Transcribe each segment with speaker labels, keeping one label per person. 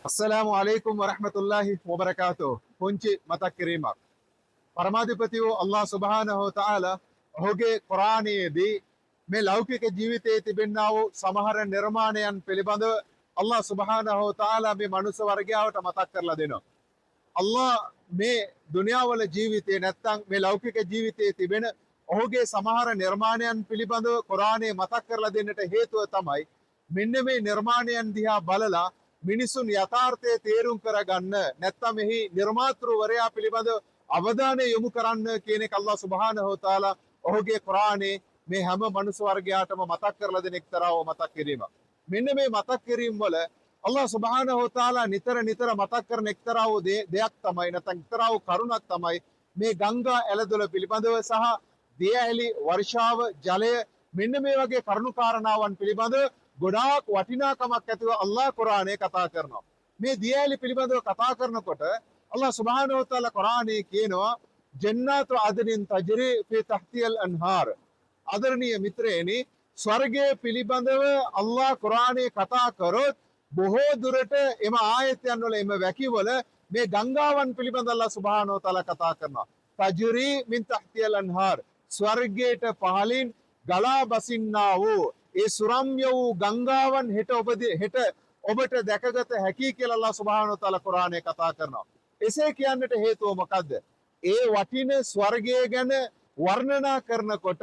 Speaker 1: අස්සලාමු අලයිකුම් වරහමතුල්ලාහි වබරකාතුහ්. පුංචි මතක් කිරීමක්. පරමාධිපති වූ අල්ලාහ් සුබ්හානහු වතාලා ඔහුගේ කුර්ආනයේදී මේ ලෞකික ජීවිතයේ තිබෙනා වූ සමහර නිර්මාණයන් පිළිබඳව අල්ලාහ් සුබ්හානහු වතාලා මේ මනුස්ස වර්ගයාට මතක් කරලා දෙනවා. අල්ලාහ් මේ දුනියාවල ජීවිතේ නැත්තම් මේ ලෞකික ජීවිතයේ තිබෙන ඔහුගේ සමහර නිර්මාණයන් පිළිබඳව කුර්ආනයේ මතක් කරලා දෙන්නට හේතුව තමයි මෙන්න මේ නිර්මාණයන් දිහා බලලා මිනිසුන් යථාර්ථය තේරුම් කරගන්න නැත්තම් එහි නිර්මාතෘවරයා පිළිබඳව අවධානය යොමු කරන්න කියන එක අල්ලාහ් සුබ්හානහු වතාලා ඔහුගේ කුර්ආනයේ මේ හැම මනුස්ස වර්ගයාටම මතක් කරලා දෙන එක්තරා මතක් කිරීමක්. මෙන්න මේ මතක් කිරීම වල අල්ලාහ් සුබ්හානහු වතාලා නිතර මතක් කරන එක්තරා දෙයක් තමයි නැත්නම් එක්තරා කරුණක් තමයි මේ ගංගා ඇලදොල පිළිබඳව සහ දිය ඇලි වර්ෂාව ජලය මෙන්න මේ වගේ කරුණු කාරණාවන් පිළිබඳව ගොඩාක් වටිනාකමක් ඇතිව අල්ලාහ් කුර්ආනයේ කතා කරනවා. මේ දිය ඇලි පිළිබඳව කතා කරනකොට අල්ලාහ් සුබ්හානහු වතාලා කුර්ආනයේ කියනවා ජන්නාතු අදනින් තජරි ෆී තහ්තියල් අන්හාර්. ආදරණීය මිත්‍රයනි, ස්වර්ගයේ පිළිබඳව අල්ලාහ් කුර්ආනයේ කතා කරොත් බොහෝ දුරට එම ආයතයන් වල එම වැකිවල මේ ගංගාවන් පිළිබඳ අල්ලාහ් සුබ්හානහු වතාලා කතා කරනවා. තජරි මින් තහ්තියල් අන්හාර්. ස්වර්ගයට පහලින් ගලා බසින්නා වූ ඒ සුරම්‍ය වූ ගංගාවන් හෙට ඔබට දැකගත හැකි කියලා අල්ලාහ් සුබ්හානහු වතාලා කුර්ආනයේ කතා කරනවා. එසේ කියන්නට හේතුව මොකද්ද? ඒ වටින ස්වර්ගය ගැන වර්ණනා කරනකොට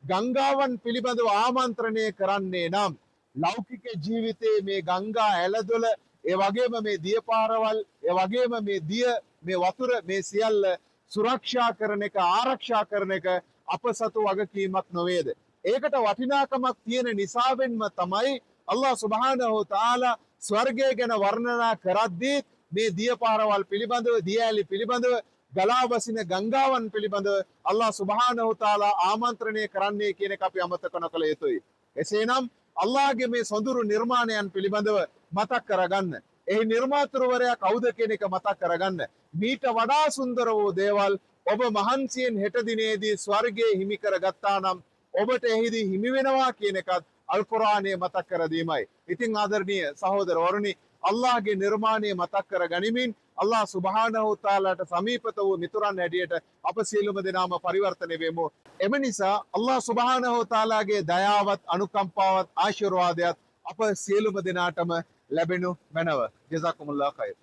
Speaker 1: ගංගාවන් පිළිබඳව ආමන්ත්‍රණය කරන්නේ නම් ලෞකික ජීවිතයේ මේ ගංගා ඇලදොල, ඒ වගේම මේ දිය පාරවල්, ඒ වගේම මේ වතුර මේ සියල්ල සුරක්ෂා කරන එක, ආරක්ෂා කරන එක අප සතු වගකීමක් නොවේද? ඒකට වටිනාකමක් තියෙන නිසාවෙන්ම තමයි අල්ලාහ් සුබ්හානහු වතාලා ස්වර්ගය ගැන වර්ණනා කරද්දී මේ දිය පාරවල් පිළිබඳව, දිය ඇලි පිළිබඳව, ගලා බසින ගංගාවන් පිළිබඳව අල්ලාහ් සුබ්හානහු වතාලා ආමන්ත්‍රණය කරන්නේ කියන එක අපි අමතක නොකළ යුතුයි. එසේනම් අල්ලාහ්ගේ මේ සොඳුරු නිර්මාණයන් පිළිබඳව මතක් කරගන්න. එහි නිර්මාතෘවරයා කවුද කියන එක මතක් කරගන්න. මීට වඩා සුන්දර වූ දේවල් ඔබ මහන්සියෙන් හෙට දිනේදී ස්වර්ගයේ හිමි කරගත්තා නම් ඔබට එහිදී හිමි වෙනවා කියන එකත් අල් කුර්ආනයේ මතක් කර දීමයි. ඉතින් ආදරණීය සහෝදරවරුනි, අල්ලාහ්ගේ නිර්මාණය මතක් කර ගනිමින් අල්ලාහ් සුබ්හානහු වතාලාට සමීපත වූ මිතුරන් හැටියට අප සියලුම දෙනාම පරිවර්තනය වෙමු. එම නිසා අල්ලාහ් සුබ්හානහු වතාලාගේ දයාවත්, අනුකම්පාවත්, ආශිර්වාදයක් අප සියලුම දෙනාටම ලැබෙනු මැනව. ජසාකුමුල්ලාහ් ඛෛර්.